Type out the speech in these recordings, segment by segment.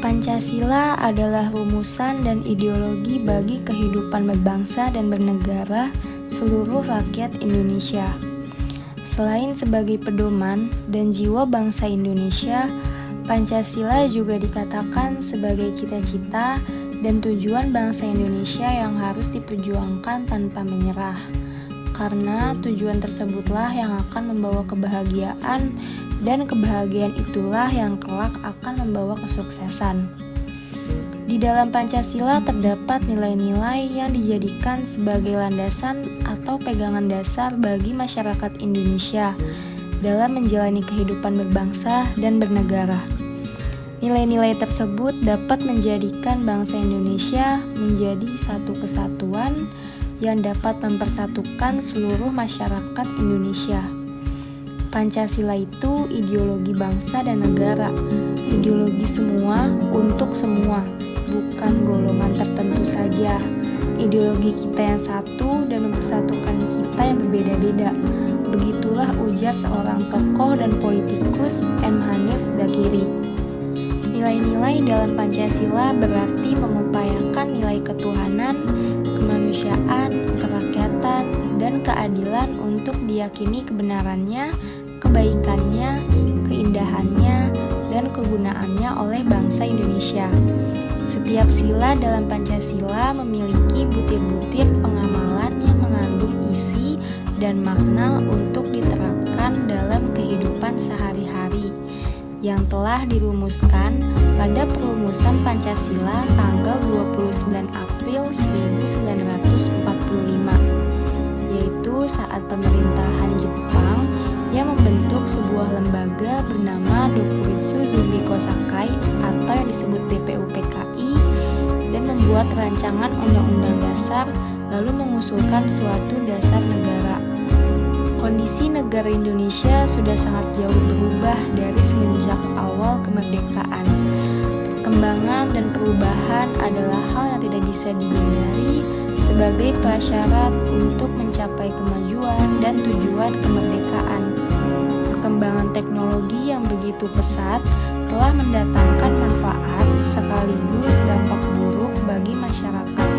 Pancasila adalah rumusan dan ideologi bagi kehidupan berbangsa dan bernegara seluruh rakyat Indonesia. Selain sebagai pedoman dan jiwa bangsa Indonesia, Pancasila juga dikatakan sebagai cita-cita dan tujuan bangsa Indonesia yang harus diperjuangkan tanpa menyerah. Karena tujuan tersebutlah yang akan membawa kebahagiaan, dan kebahagiaan itulah yang kelak akan membawa kesuksesan. Di dalam Pancasila terdapat nilai-nilai yang dijadikan sebagai landasan atau pegangan dasar bagi masyarakat Indonesia dalam menjalani kehidupan berbangsa dan bernegara. Nilai-nilai tersebut dapat menjadikan bangsa Indonesia menjadi satu kesatuan yang dapat mempersatukan seluruh masyarakat Indonesia. Pancasila itu ideologi bangsa dan negara, ideologi semua untuk semua, bukan golongan tertentu saja. Ideologi kita yang satu dan mempersatukan kita yang berbeda-beda. Begitulah ujar seorang tokoh dan politikus M. Hanif Dakiri. Nilai-nilai dalam Pancasila berarti mengupayakan nilai ketuhanan, kemanusiaan, kerakyatan, dan keadilan untuk diyakini kebenarannya, kebaikannya, keindahannya, dan kegunaannya oleh bangsa Indonesia. Setiap sila dalam Pancasila memiliki butir-butir pengamalan yang mengandung isi dan makna untuk diterapkan dalam kehidupan sehari-hari yang telah dirumuskan pada perumusan Pancasila tanggal 29 April 1945, yaitu saat pemerintahan Jepang yang membentuk sebuah lembaga bernama Dokuritsu Jubiko Sakai atau yang disebut DPUPKI dan membuat rancangan undang-undang dasar lalu mengusulkan suatu dasar negara. Kondisi negara Indonesia sudah sangat jauh berubah dari semenjak awal kemerdekaan. Perkembangan dan perubahan adalah hal yang tidak bisa dihindari sebagai prasyarat untuk mencapai kemajuan dan tujuan kemerdekaan. Perkembangan teknologi yang begitu pesat telah mendatangkan manfaat sekaligus dampak buruk bagi masyarakat.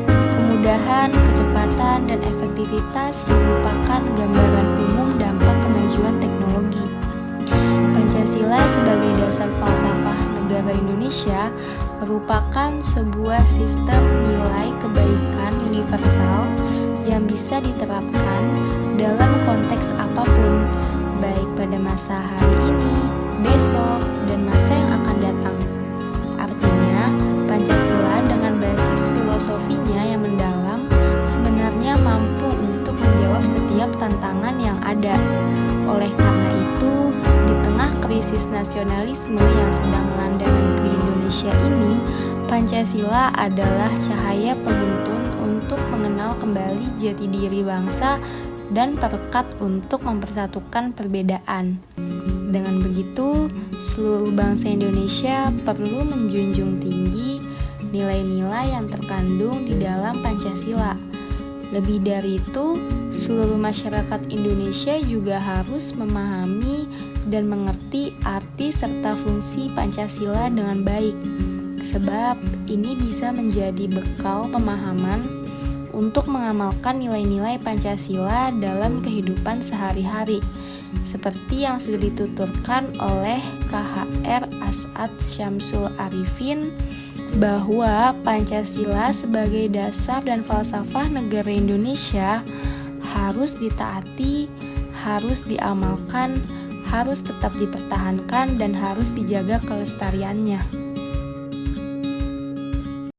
Kemudahan, kecepatan, dan efektivitas merupakan gambaran umum dampak kemajuan teknologi. Pancasila sebagai dasar falsafah negara Indonesia merupakan sebuah sistem nilai kebaikan universal yang bisa diterapkan dalam konteks apapun, baik pada masa hari ini, besok, dan masa yang akan datang. Artinya, Pancasila dengan basis filosofinya yang mendalam sebenarnya mampu untuk menjawab setiap tantangan yang ada. Oleh karena itu, di tengah krisis nasionalisme yang sedang melanda negeri Indonesia ini, Pancasila adalah cahaya penuntun untuk mengenal kembali jati diri bangsa dan perekat untuk mempersatukan perbedaan. Dengan begitu, seluruh bangsa Indonesia perlu menjunjung tinggi nilai-nilai yang terkandung di dalam Pancasila. Lebih dari itu, seluruh masyarakat Indonesia juga harus memahami dan mengerti arti serta fungsi Pancasila dengan baik, sebab ini bisa menjadi bekal pemahaman untuk mengamalkan nilai-nilai Pancasila dalam kehidupan sehari-hari, seperti yang sudah dituturkan oleh KHR As'ad Syamsul Arifin, bahwa Pancasila sebagai dasar dan falsafah negara Indonesia harus ditaati, harus diamalkan, harus tetap dipertahankan, dan harus dijaga kelestariannya.